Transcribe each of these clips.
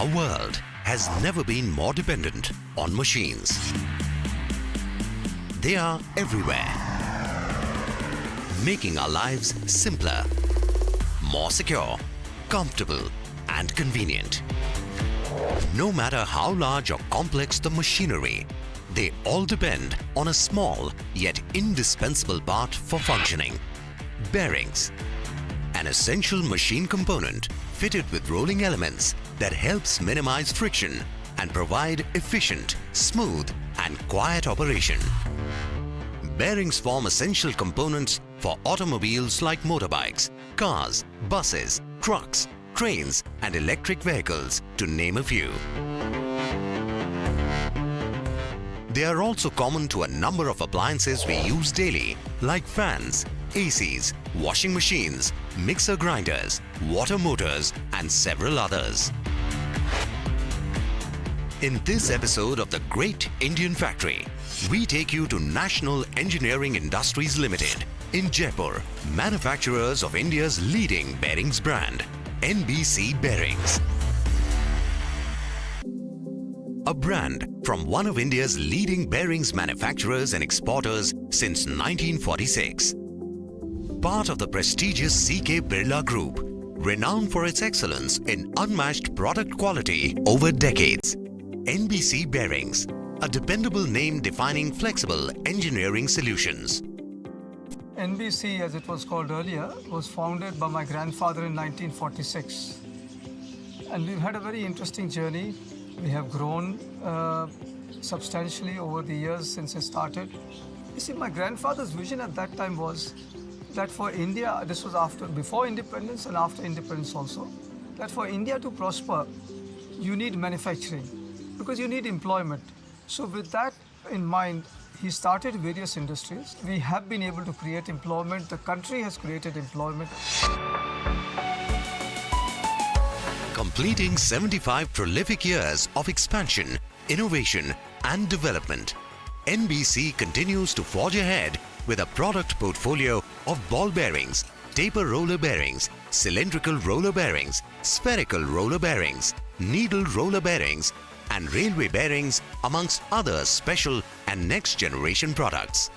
Our world has never been more dependent on machines. They are everywhere, making our lives simpler, more secure, comfortable, and convenient. No matter how large or complex the machinery, they all depend on a small yet indispensable part for functioning: bearings. An essential machine component fitted with rolling elements that helps minimize friction and provide efficient, smooth, and quiet operation. Bearings form essential components for automobiles like motorbikes, cars, buses, trucks, trains, and electric vehicles, to name a few. They are also common to a number of appliances we use daily, like fans, ACs, washing machines, mixer grinders, water motors, and several others. In this episode of The Great Indian Factory, we take you to National Engineering Industries Limited in Jaipur, manufacturers of India's leading bearings brand, NBC Bearings. A brand from one of India's leading bearings manufacturers and exporters since 1946. Part of the prestigious C.K. Birla Group, renowned for its excellence in unmatched product quality over decades. NBC Bearings, a dependable name defining flexible engineering solutions. NBC, as it was called earlier, was founded by my grandfather in 1946. And we've had a very interesting journey. We have grown substantially over the years since it started. You see, my grandfather's vision at that time was that for India, this was before independence and after independence also, that for India to prosper, you need manufacturing because you need employment. So with that in mind, he started various industries. We have been able to create employment. The country has created employment. Completing 75 prolific years of expansion, innovation, and development, NBC continues to forge ahead with a product portfolio of ball bearings, taper roller bearings, cylindrical roller bearings, spherical roller bearings, needle roller bearings, and railway bearings, amongst other special and next-generation products.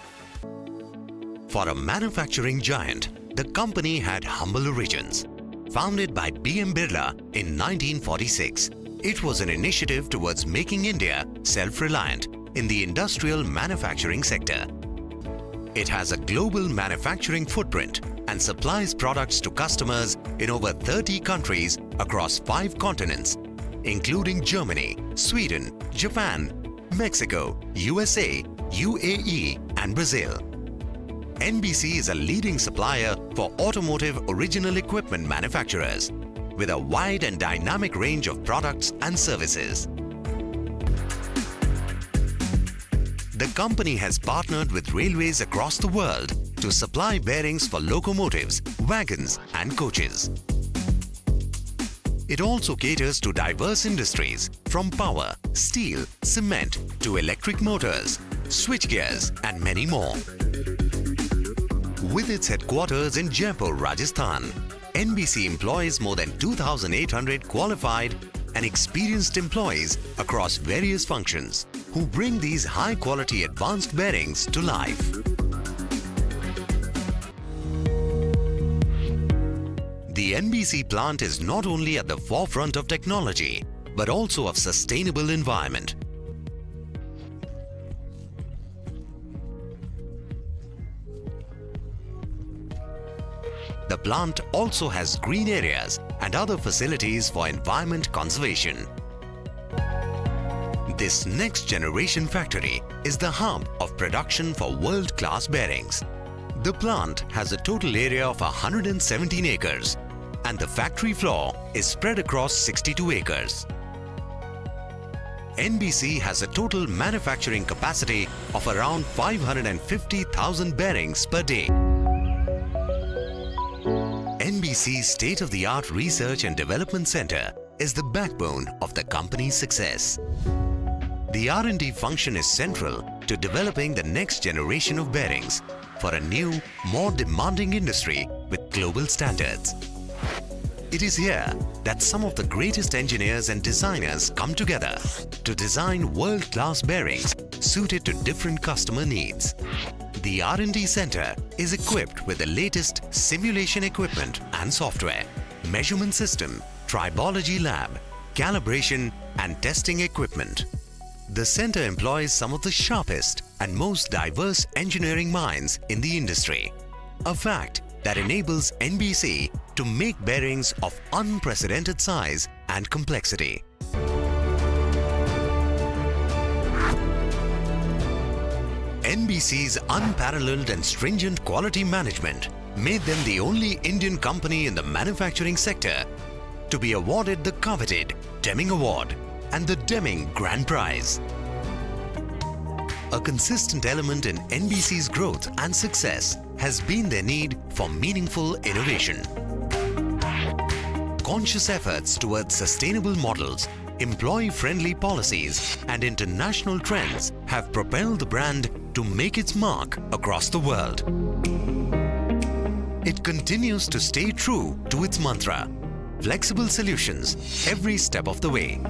For a manufacturing giant, the company had humble origins. Founded by B.M. Birla in 1946, it was an initiative towards making India self-reliant in the industrial manufacturing sector. It has a global manufacturing footprint and supplies products to customers in over 30 countries across 5 continents, including Germany, Sweden, Japan, Mexico, USA, UAE, and Brazil. NBC is a leading supplier for automotive original equipment manufacturers with a wide and dynamic range of products and services. The company has partnered with railways across the world to supply bearings for locomotives, wagons, and coaches. It also caters to diverse industries from power, steel, cement to electric motors, switchgears, and many more. With its headquarters in Jaipur, Rajasthan, NBC employs more than 2,800 qualified and experienced employees across various functions who bring these high-quality advanced bearings to life. The NBC plant is not only at the forefront of technology, but also of sustainable environment. The plant also has green areas and other facilities for environment conservation. This next-generation factory is the hub of production for world-class bearings. The plant has a total area of 117 acres and the factory floor is spread across 62 acres. NBC has a total manufacturing capacity of around 550,000 bearings per day. NBC's state-of-the-art research and development center is the backbone of the company's success. The R&D function is central to developing the next generation of bearings for a new, more demanding industry with global standards. It is here that some of the greatest engineers and designers come together to design world-class bearings suited to different customer needs. The R&D Center is equipped with the latest simulation equipment and software, measurement system, tribology lab, calibration and testing equipment. The center employs some of the sharpest and most diverse engineering minds in the industry, a fact that enables NBC to make bearings of unprecedented size and complexity. NBC's unparalleled and stringent quality management made them the only Indian company in the manufacturing sector to be awarded the coveted Deming Award and the Deming Grand Prize. A consistent element in NBC's growth and success has been their need for meaningful innovation. Conscious efforts towards sustainable models, employee-friendly policies and international trends have propelled the brand to make its mark across the world. It continues to stay true to its mantra, flexible solutions every step of the way.